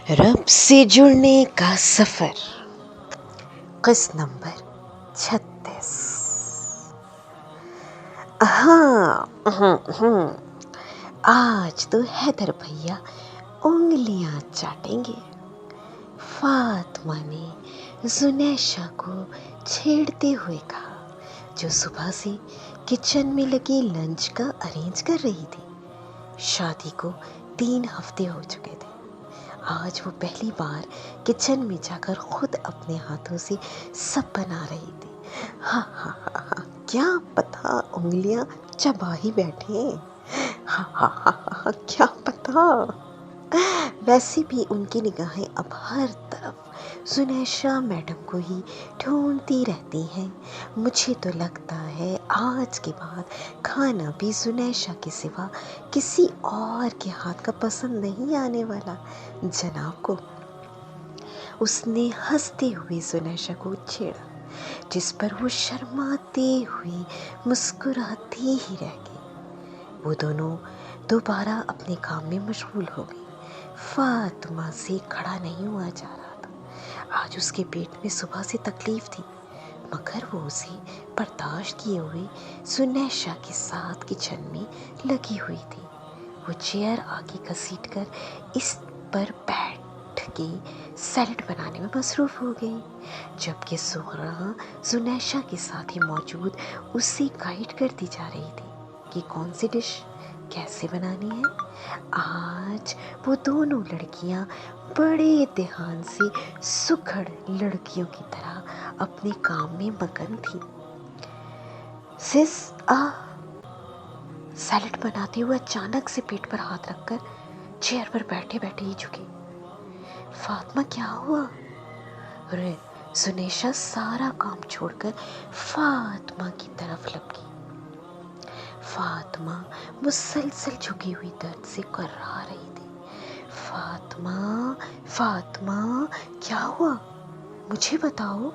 رب سے جڑنے کا سفر، قسط نمبر 36۔ آج تو حیدر بھیا انگلیاں چاٹیں گے۔ فاطمہ نے زنیشہ کو چھیڑتے ہوئے کہا، جو صبح سے کچن میں لگی لنچ کا ارینج کر رہی تھی۔ شادی کو 3 ہفتے ہو چکے تھے۔ آج وہ پہلی بار کچن میں جا کر خود اپنے ہاتھوں سے سب بنا رہی تھی۔ کیا پتا انگلیاں چبا ہی بیٹھے، کیا پتا۔ ویسے بھی ان کی نگاہیں اب ہر طرف زنیشہ میڈم کو ہی ڈھونڈتی رہتی ہیں۔ مجھے تو لگتا ہے آج کے بعد کھانا بھی زنیشہ کے سوا کسی اور کے ہاتھ کا پسند نہیں آنے والا جناب کو۔ اس نے ہنستے ہوئے زنیشہ کو چھیڑا، جس پر وہ شرماتے ہوئے مسکراتی ہی رہ گئی۔ وہ دونوں دوبارہ اپنے کام میں مشغول ہو گئی۔ فاطمہ سے کھڑا نہیں ہوا جا رہا تھا۔ آج اس کے پیٹ میں صبح سے تکلیف تھی، مگر وہ اسے برداشت کیے ہوئے زنیشہ کے ساتھ کچن میں لگی ہوئی تھی۔ وہ چیئر آگے گھسیٹ کر اس پر بیٹھ کے سیلڈ بنانے میں مصروف ہو گئی، جبکہ زہرا زنیشہ کے ساتھ ہی موجود اسے گائیڈ کرتی جا رہی تھی کہ کون سی ڈش کیسے بنانی ہے۔ آج وہ دونوں لڑکیاں بڑے دھیان سے سکھڑ لڑکیوں کی طرح اپنے کام میں مگن تھیں۔ سس سیلڈ بناتے ہوئے اچانک سے پیٹ پر ہاتھ رکھ کر چیئر پر بیٹھے بیٹھے ہی جھکی۔ فاطمہ کیا ہوا؟ ارے زنیشہ سارا کام چھوڑ کر فاطمہ کی طرف لپکی۔ فاطمہ مسلسل جھکی ہوئی درد سے کرا رہی تھی۔ فاطمہ کیا ہوا؟ مجھے بتاؤ۔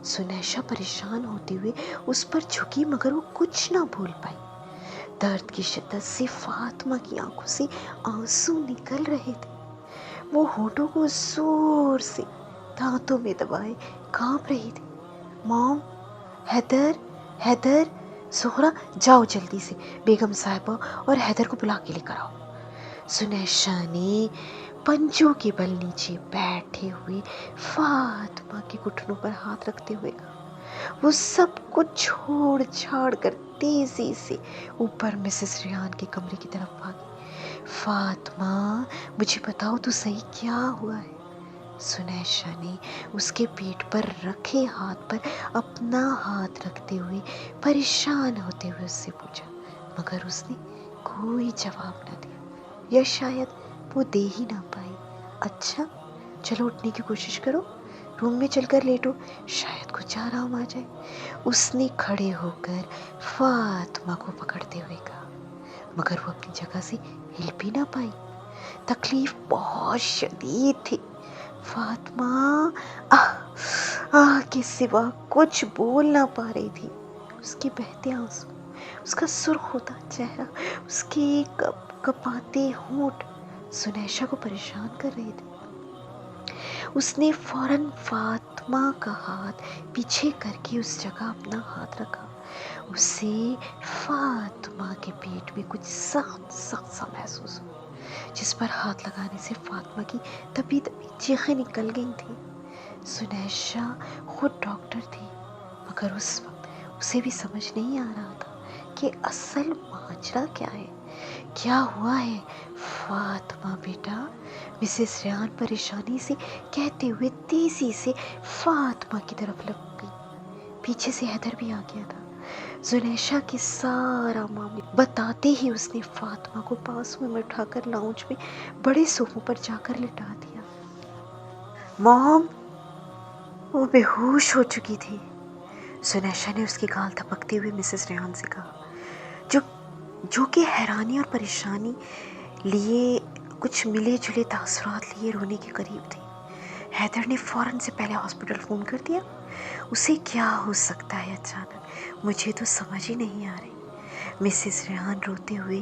زنیشہ پریشان ہوتے ہوئے اس پر جھکی، مگر وہ کچھ نہ بول پائی۔ درد کی شدت سے فاطمہ کی آنکھوں سے آنسو نکل رہے تھے۔ وہ ہونٹوں کو زور سے دانتوں میں دبائے کانپ رہی تھی۔ مام، حیدر، زہرا، جاؤ جلدی سے بیگم صاحبہ اور حیدر کو بلا کے لے کر آؤ۔ زنیشہ نے پنجوں کے بل نیچے بیٹھے ہوئے فاطمہ کے گھٹنوں پر ہاتھ رکھتے ہوئے کہا۔ وہ سب کچھ چھوڑ چھاڑ کر تیزی سے اوپر مسز ریحان کے کمرے کی طرف بھاگی۔ فاطمہ، مجھے بتاؤ تو صحیح کیا ہوا ہے؟ زنیشہ نے اس کے پیٹ پر رکھے ہاتھ پر اپنا ہاتھ رکھتے ہوئے پریشان ہوتے ہوئے اس سے پوچھا، مگر اس نے کوئی جواب نہ دیا، یا شاید وہ دے ہی نہ پائی۔ اچھا چلو اٹھنے کی کوشش کرو، روم میں چل کر لیٹو، شاید کچھ آرام آ جائے۔ اس نے کھڑے ہو کر فاطمہ کو پکڑتے ہوئے کہا، مگر وہ اپنی جگہ سے ہل بھی نہ پائی۔ تکلیف بہت شدید تھی۔ فاطمہ کے سوا کچھ بول نہ پا رہی تھی۔ اس کے بہتے آنسو، اس کا سرخ ہوتا چہرہ، اس کے کپاتے ہونٹ زنیشہ کو پریشان کر رہے تھے۔ اس نے فوراً فاطمہ کا ہاتھ پیچھے کر کے اس جگہ اپنا ہاتھ رکھا۔ اسے فاطمہ کے پیٹ میں کچھ سخت سا محسوس ہوا، جس پر ہاتھ لگانے سے فاطمہ کی دبی چیخیں نکل گئی تھیں۔ زنیشہ خود ڈاکٹر تھی، مگر اس وقت اسے بھی سمجھ نہیں آ رہا تھا کہ اصل ماجرا کیا ہے۔ کیا ہوا ہے فاطمہ بیٹا؟ مسز ریحان پریشانی سے کہتے ہوئے تیزی سے فاطمہ کی طرف لپکی۔ پیچھے سے حیدر بھی آ گیا تھا۔ زنیشہ کے سارا معاملہ بتاتے ہی اس نے فاطمہ کو پاس میں اٹھا کر لاؤنج میں بڑے صوفوں پر جا کر لٹا دیا۔ مام، وہ بے ہوش ہو چکی تھی۔ زنیشہ نے اس کی گال تھپکتے ہوئے مسز ریحان سے کہا، جو کہ حیرانی اور پریشانی لیے کچھ ملے جلے تاثرات لیے رونے کے قریب تھی۔ حیدر نے فوراً سے پہلے ہاسپٹل فون کر دیا۔ اسے کیا ہو سکتا ہے اچانک؟ مجھے تو سمجھ ہی نہیں آ رہی۔ مسز ریحان روتے ہوئے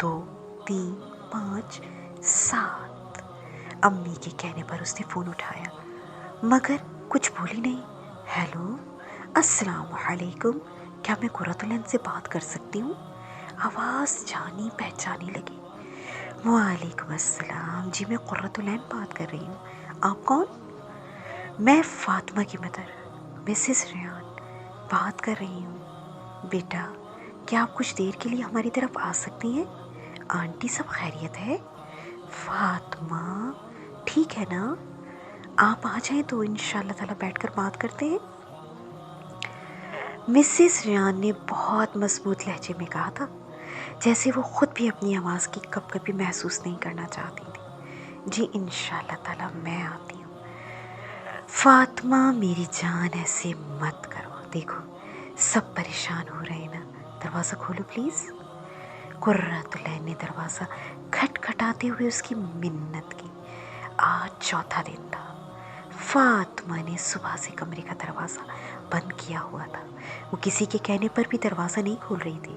2, 3, 5, 7। امی کے کہنے پر اس نے فون اٹھایا مگر کچھ بولی نہیں۔ ہیلو، السلام علیکم، کیا میں قرۃ العین سے بات کر سکتی ہوں؟ آواز جانی پہچانی لگی۔ وعلیکم السلام، جی میں قرۃ العین بات کر رہی ہوں، آپ کون؟ میں فاطمہ کی مدر مسز ریان بات کر رہی ہوں۔ بیٹا، کیا آپ کچھ دیر کے لیے ہماری طرف آ سکتی ہیں؟ آنٹی سب خیریت ہے؟ فاطمہ ٹھیک ہے نا؟ آپ آ جائیں تو انشاءاللہ تعالیٰ بیٹھ کر بات کرتے ہیں۔ مسز ریان نے بہت مضبوط لہجے میں کہا تھا، جیسے وہ خود بھی اپنی آواز کی کب کبھی محسوس نہیں کرنا چاہتی تھی۔ جی انشاءاللہ تعالیٰ میں آتی ہوں۔ فاطمہ میری جان ایسے مت کرو، دیکھو سب پریشان ہو رہے ہیں نا، دروازہ کھولو پلیز۔ قرۃ العین نے دروازہ کھٹکھٹاتے ہوئے اس کی منت کی۔ آج چوتھا دن تھا۔ فاطمہ نے صبح سے کمرے کا دروازہ بند کیا ہوا تھا، وہ کسی کے کہنے پر بھی دروازہ نہیں کھول رہی تھی۔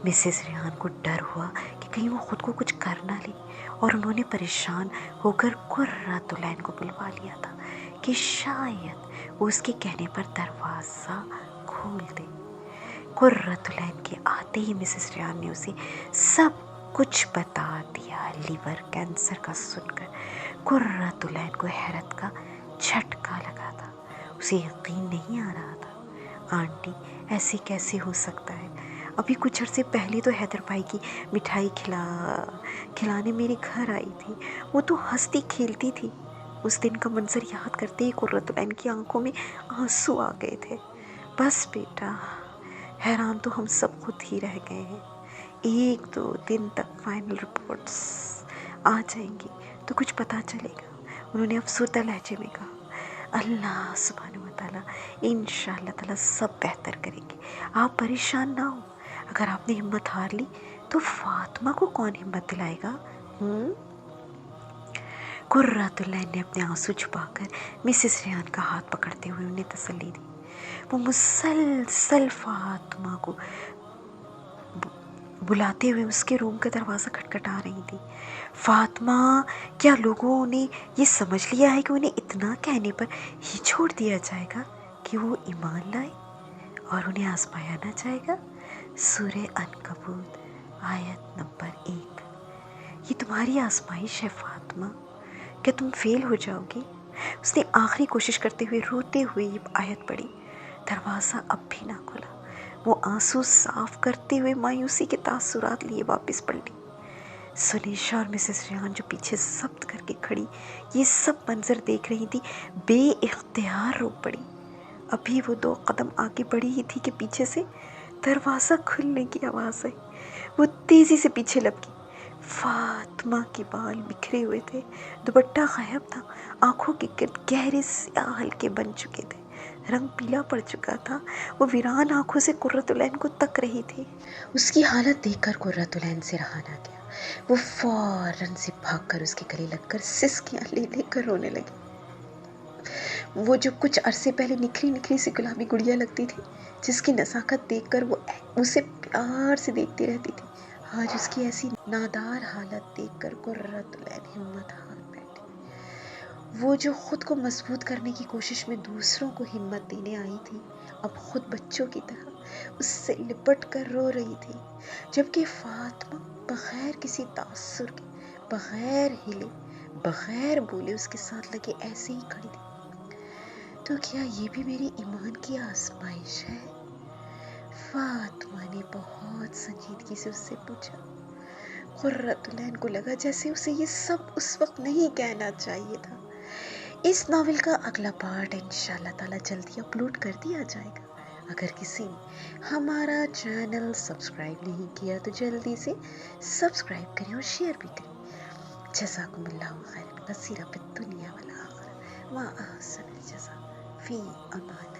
مسز ریحان کو ڈر ہوا کہ کہیں وہ خود کو کچھ کر نہ لے، اور انہوں نے پریشان ہو کر قرۃ العین کو بلوا لیا تھا کہ شاید وہ اس کے کہنے پر دروازہ کھول دے۔ قرۃ العین کے آتے ہی مسز ریحان نے اسے سب کچھ بتا دیا۔ لیور کینسر کا سن کر قرۃ العین کو حیرت کا جھٹکا لگا تھا، اسے یقین نہیں آ رہا تھا۔ آنٹی ایسے کیسے ہو سکتا ہے؟ ابھی کچھ عرصے پہلے تو حیدر بھائی کی مٹھائی کھلانے میرے گھر آئی تھی، وہ تو ہنستی کھیلتی تھی۔ اس دن کا منظر یاد کرتے ہی قرۃ العین کی آنکھوں میں آنسو آ گئے تھے۔ بس بیٹا، حیران تو ہم سب خود ہی رہ گئے ہیں۔ 1-2 دن تک فائنل رپورٹس آ جائیں گی تو کچھ پتہ چلے گا، انہوں نے افسردہ لہجے میں کہا۔ اللہ سبحانہ وتعالیٰ انشاءاللہ تعالیٰ سب بہتر کریں گے، آپ پریشان نہ ہو۔ اگر آپ نے ہمت ہار لی تو فاطمہ کو کون ہمت دلائے گا؟ قرۃ العین نے اپنے آنسو چھپا کر مسز ریحان کا ہاتھ پکڑتے ہوئے انہیں تسلی دی۔ وہ مسلسل فاطمہ کو بلاتے ہوئے اس کے روم کا دروازہ کھٹکھٹا رہی تھی۔ فاطمہ، کیا لوگوں نے یہ سمجھ لیا ہے کہ انہیں اتنا کہنے پر ہی چھوڑ دیا جائے گا کہ وہ ایمان لائے اور انہیں آزمایا نہ جائے گا؟ سورہ عنکبوت آیت نمبر 1۔ یہ تمہاری آزمائش ہے فاطمہ، کیا تم فیل ہو جاؤ گی؟ اس نے آخری کوشش کرتے ہوئے روتے ہوئے یہ آیت پڑھی۔ دروازہ اب بھی نہ کھلا۔ وہ آنسو صاف کرتے ہوئے مایوسی کے تاثرات لیے واپس پلٹی۔ سنیشا اور مسز ریحان جو پیچھے ضبط کر کے کھڑی یہ سب منظر دیکھ رہی تھی، بے اختیار رو پڑی۔ ابھی وہ 2 قدم آگے بڑھی ہی تھی کہ پیچھے سے دروازہ کھلنے کی آواز آئی۔ وہ تیزی سے پیچھے لپکی۔ فاطمہ کے بال بکھرے ہوئے تھے، دوپٹہ غائب تھا، آنکھوں کے گرد گہرے سیاہ حلقے بن چکے تھے، رنگ پیلا پڑ چکا تھا۔ وہ ویران آنکھوں سے قرۃ العین کو تک رہی تھی۔ اس کی حالت دیکھ کر قرۃ العین سے رہا نہ گیا، وہ فوراً سے بھاگ کر اس کے گلے لگ کر سسکیاں لے لے کر رونے لگی۔ وہ جو کچھ عرصے پہلے نکھری نکھری سی گلابی گڑیا لگتی تھی، جس کی نزاکت دیکھ کر وہ اسے پیار سے دیکھتی رہتی تھی، آج اس کی ایسی نادار حالت دیکھ کر قرۃ العین ہمت ہار بیٹھی۔ وہ جو خود کو مضبوط کرنے کی کوشش میں دوسروں کو ہمت دینے آئی تھی، اب خود بچوں کی طرح اس سے لپٹ کر رو رہی تھی، جبکہ فاطمہ بغیر کسی تاثر کے، بغیر ہلے، بغیر بولے اس کے ساتھ لگے ایسے ہی کھڑی تھی۔ تو کیا یہ بھی میری ایمان کی آزمائش ہے؟ فاطمہ نے بہت سنجیدگی سے اس سے پوچھا۔ قرۃ العین کو لگا جیسے اسے یہ سب اس وقت نہیں کہنا چاہیے تھا۔ اس ناول کا اگلا پارٹ انشاءاللہ تعالیٰ جلدی اپلوڈ کر دیا جائے گا۔ اگر کسی نے ہمارا چینل سبسکرائب نہیں کیا تو جلدی سے سبسکرائب کریں اور شیئر بھی کریں۔ جزاکم اللہ خیرا کثیرا فی الدنیا والآخرہ، وأحسن الجزاء فی امان۔